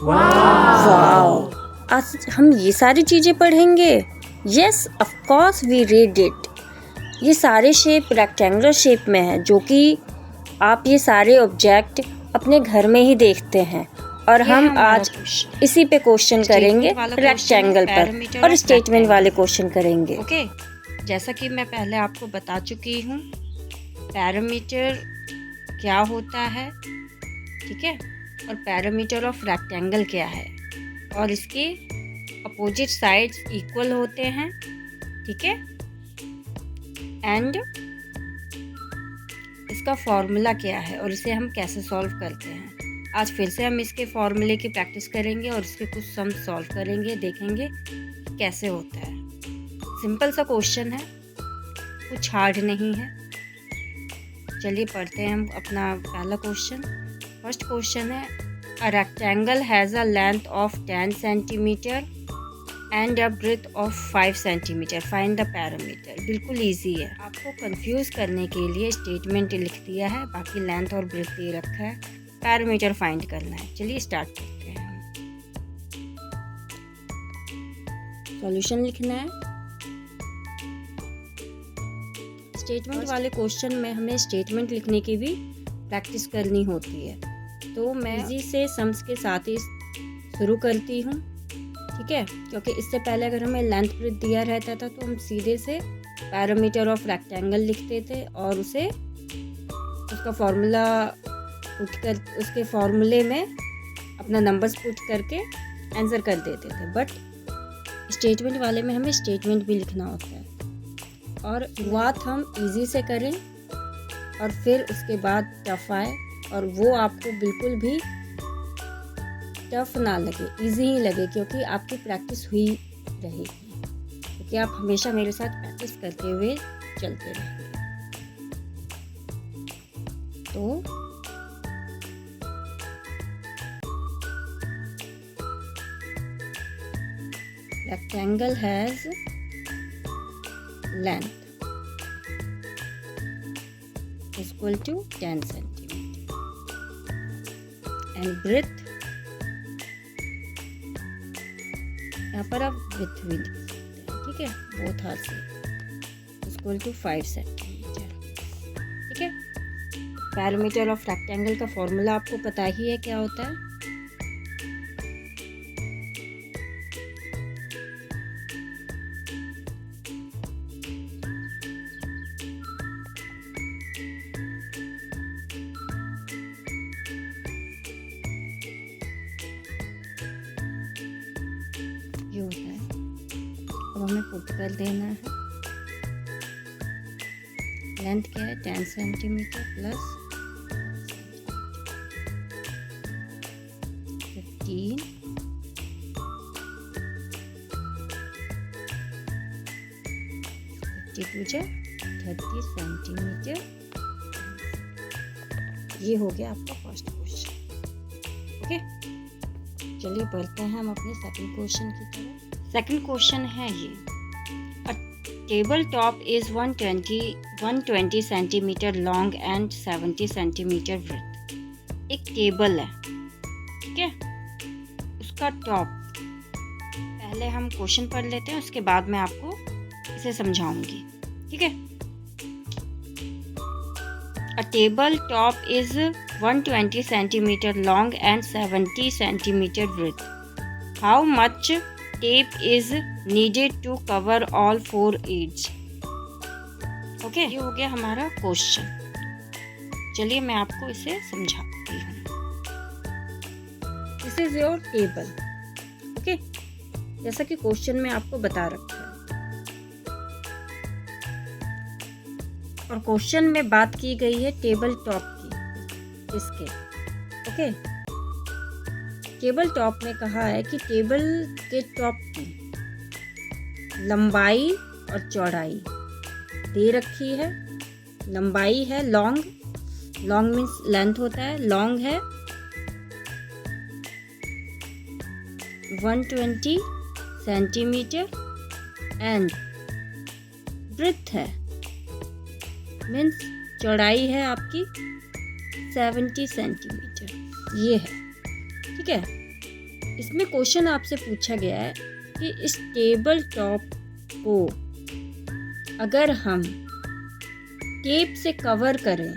Wow, आज हम ये सारी चीज़ें पढ़ेंगे। Yes, of course we read it. ये सारे शेप रेक्टेंगुलर शेप में है, जो कि आप ये सारे ऑब्जेक्ट अपने घर में ही देखते हैं। और हम आज इसी पे क्वेश्चन करेंगे, रेक्टेंगल पर, और स्टेटमेंट वाले क्वेश्चन करेंगे। ओके, जैसा कि मैं पहले आपको बता चुकी हूँ, पैरामीटर क्या होता है, ठीक है, और पैरामीटर ऑफ रेक्टेंगल क्या है, और इसके अपोजिट साइड्स इक्वल होते हैं, ठीक है, एंड इसका फॉर्मूला क्या है और इसे हम कैसे सॉल्व करते हैं। आज फिर से हम इसके फॉर्मूले की प्रैक्टिस करेंगे और इसके कुछ सम सॉल्व करेंगे, देखेंगे कैसे होता है। सिंपल सा क्वेश्चन है, कुछ हार्ड नहीं है। चलिए पढ़ते हैं हम अपना पहला क्वेश्चन। फर्स्ट क्वेश्चन है, a rectangle has a length of 10 centimetre and a breadth of 5 centimetre, find the parameter. बिल्कुल इजी है, आपको कंफ्यूज करने के लिए स्टेटमेंट लिख दिया है, बाकी लेंथ और ब्रेथ दे रखा है, पैरामीटर फाइंड करना है। चलिए स्टार्ट करते हैं। सॉल्यूशन लिखना है। स्टेटमेंट वाले क्वेश्चन में हमें स्टेटमेंट लिखने की भी प्रैक्टिस करनी होती है, तो मैं इजी से सम्स के साथ ही शुरू करती हूँ, ठीक है, क्योंकि इससे पहले अगर हमें लेंथ ब्रेथ दिया रहता था तो हम सीधे से पैरामीटर ऑफ रेक्टेंगल लिखते थे और उसे उसका फॉर्मूला पुट कर, उसके फॉर्मूले में अपना नंबर्स पुट करके आंसर कर देते थे। बट स्टेटमेंट वाले में हमें स्टेटमेंट भी लिखना होता है, और शुरुआत हम इजी से करें और फिर उसके बाद टफ आए, और वो आपको बिल्कुल भी टफ ना लगे, इजी ही लगे, क्योंकि आपकी प्रैक्टिस हुई रहेगी, क्योंकि आप हमेशा मेरे साथ प्रैक्टिस करते हुए चलते रहेंगे। तो rectangle has length is equal to 10 centimeter and breadth, यहाँ पर आप width भी लिख सकते हैं, ठीक है, बोथ हाथ से, इक्वल टू 5 सेंटीमीटर, ठीक है। पैरामीटर ऑफ रेक्टेंगल का फॉर्मूला आपको पता ही है क्या होता है। ये होता है, अब हमें पुट कर देना है। लेंथ क्या है, 10 सेंटीमीटर प्लस 15 52 30 सेंटीमीटर। ये हो गया आपका फर्स्ट क्वेश्चन। ओके, चलिए बढ़ते हैं हम अपने सेकंड क्वेश्चन की तरफ। सेकंड क्वेश्चन है ये, table top is 120 centimetre long and 70 centimetre breath. एक टेबल है, ठीक है, उसका टॉप, पहले हम क्वेश्चन पढ़ लेते हैं, उसके बाद मैं आपको इसे समझाऊंगी, ठीक है। A table top is 120 centimeter long and 70 centimeter width. How much tape is needed to cover all 4 edges? Okay, ये हो गया हमारा क्वेश्चन। चलिए मैं आपको इसे समझाती हूँ। This is your table. Okay, जैसा कि क्वेश्चन में आपको बता रखा है, और क्वेश्चन में बात की गई है टेबल टॉप की, इसके, ओके। टेबल टॉप में कहा है कि टेबल के टॉप की लंबाई और चौड़ाई दे रखी है। लंबाई है लॉन्ग, लॉन्ग मीन्स लेंथ होता है, लॉन्ग है 120 सेंटीमीटर एंड ब्रेथ है मीन्स चौड़ाई है आपकी 70 सेंटीमीटर, ये है, ठीक है। इसमें क्वेश्चन आपसे पूछा गया है कि इस टेबल टॉप को अगर हम टेप से कवर करें,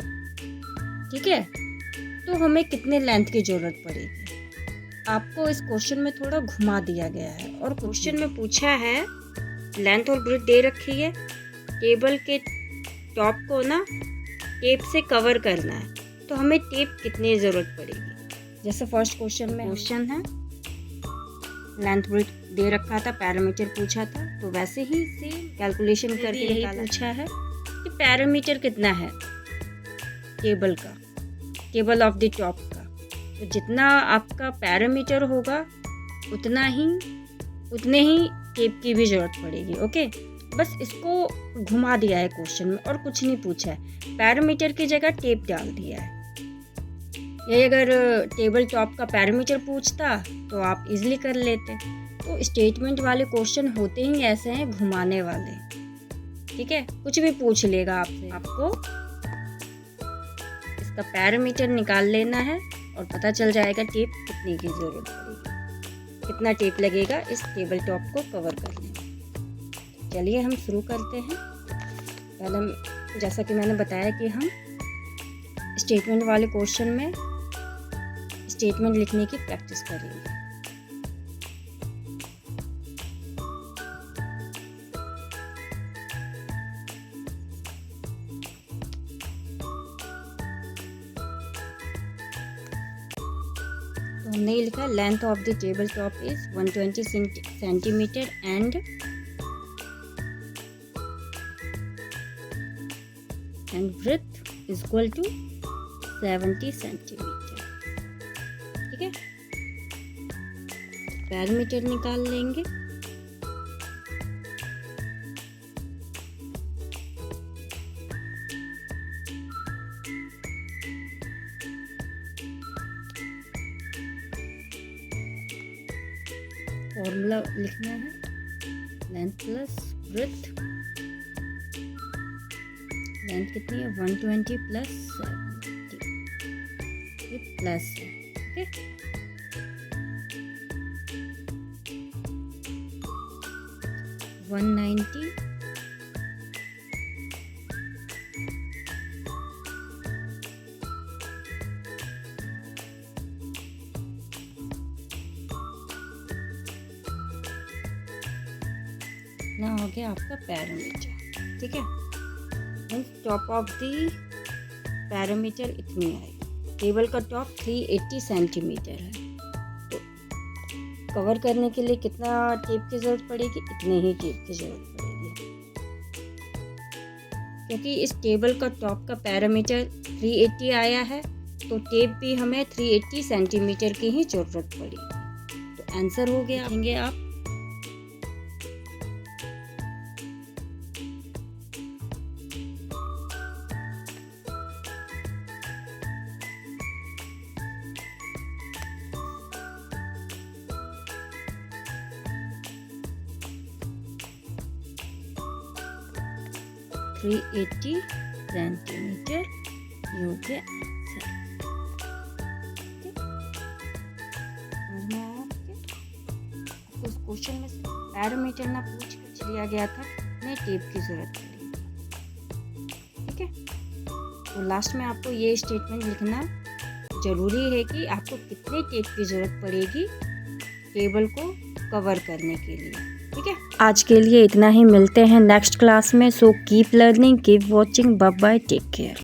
ठीक है, तो हमें कितने लेंथ की ज़रूरत पड़ेगी। आपको इस क्वेश्चन में थोड़ा घुमा दिया गया है और क्वेश्चन में पूछा है, लेंथ और ब्रेड्थ दे रखी है, टेबल के टॉप को ना टेप से कवर करना है, तो हमें टेप कितनी ज़रूरत पड़ेगी। जैसे फर्स्ट क्वेश्चन में क्वेश्चन है, लेंथ ब्रेड्थ दे रखा था, पैरामीटर पूछा था, तो वैसे ही से कैलकुलेशन करके यही पूछा है कि पैरामीटर कितना है टेबल का, टेबल ऑफ द टॉप का। तो जितना आपका पैरामीटर होगा उतने ही टेप की भी ज़रूरत पड़ेगी। ओके, बस इसको घुमा दिया है क्वेश्चन में और कुछ नहीं पूछा है, पैरामीटर की जगह टेप डाल दिया है। ये अगर टेबल टॉप का पैरामीटर पूछता तो आप इजीली कर लेते। तो स्टेटमेंट वाले क्वेश्चन होते ही ऐसे हैं, घुमाने वाले, ठीक है। कुछ भी पूछ लेगा आपसे, आपको इसका पैरामीटर निकाल लेना है और पता चल जाएगा टेप कितने की ज़रूरत पड़ेगी, कितना टेप लगेगा इस टेबल टॉप को कवर करने में। चलिए हम शुरू करते हैं। पहले जैसा कि मैंने बताया कि हम स्टेटमेंट वाले क्वेश्चन में स्टेटमेंट लिखने की प्रैक्टिस करेंगे। तो हमने ये लिखा, length of the table top is 120 centimetre and breadth is equal to 70 centimetre. ठीक है, पैरामीटर निकाल लेंगे। फॉर्मूला लिखना है, लेंथ प्लस ब्रेड्थ। लेंथ कितनी है, 120 प्लस 70, ये प्लस है। ओके, वन 190 ना हो गया आपका पैरामीटर। ठीक है, टॉप ऑफ द पैरामीटर इतनी आएगी। टेबल का टॉप 380 सेंटीमीटर है, तो कवर करने के लिए कितना टेप की ज़रूरत पड़ेगी, इतने ही टेप की ज़रूरत पड़ेगी, क्योंकि इस टेबल का टॉप का पैरामीटर 380 आया है, तो टेप भी हमें 380 सेंटीमीटर की ही ज़रूरत पड़ेगी। तो आंसर हो गया, देखेंगे आप। थ्री 380 सेंटीमीटर योग्य आंसर। उस क्वेश्चन में से पैरामीटर ना पूछ कर लिया गया था, कितने टेप की जरूरत पड़ेगी। ठीक है, तो लास्ट में आपको ये स्टेटमेंट लिखना जरूरी है कि आपको कितने टेप की जरूरत पड़ेगी टेबल को कवर करने के लिए। ठीक है, आज के लिए इतना ही। मिलते हैं नेक्स्ट क्लास में। So keep learning, keep watching, bye bye, take care.